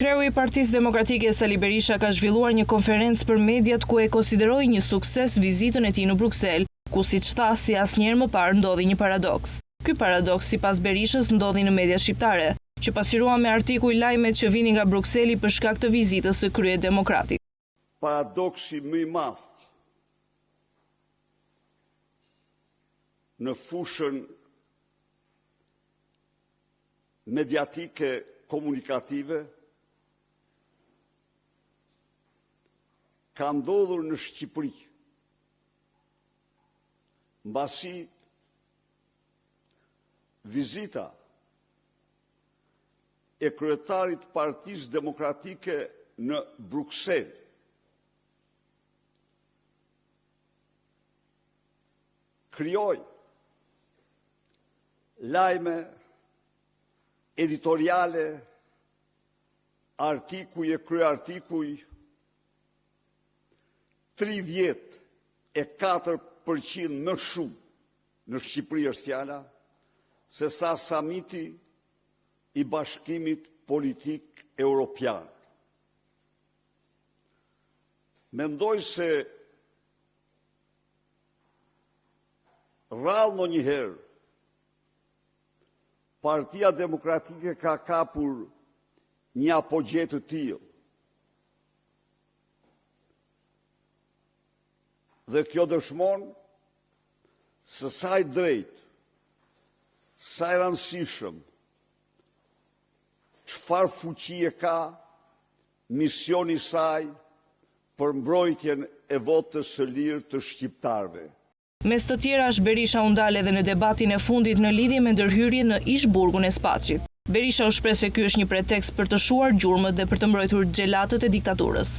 Kreu i Partisë Demokratike Sali Berisha ka zhvilluar një konferencë për mediat ku e konsideroi një sukses vizitën e tij në Bruksel, ku siç tha si asnjëherë më parë ndodhi një paradoks. Ky paradoks sipas Berishës ndodhi në media shqiptare, që pasqyrua me artikuj lajmet që vinin nga Brukseli për shkak të vizitës së kryedemokratit. Paradoksi më i madh në fushën mediatike komunikative ka ndodhur në Shqipëri, mbasi vizita e kryetarit Partisë Demokratike në Bruksel krijoi lajme editoriale, artikuj e kryartikuj, 34% më shumë në Shqipëri është fjala, se sa samiti i Bashkimit Politik Europian. Mendoj se rrallë ndonjëherë Partia Demokratike ka kapur një apogje të tillë. Dhe kjo dëshmon se sa i drejt, sa i rëndësishëm, çfarë fuqie ka misioni i saj për mbrojtjen e votës së lirë të shqiptarëve. Mes të tjerash, Berisha u ndal edhe në debatin e fundit në lidhje me ndërhyrjen në ish-burgun e Spaçit. Berisha u shpreh se ky është një pretekst për të shuar gjurmët dhe për të mbrojtur xhelatët e diktaturës.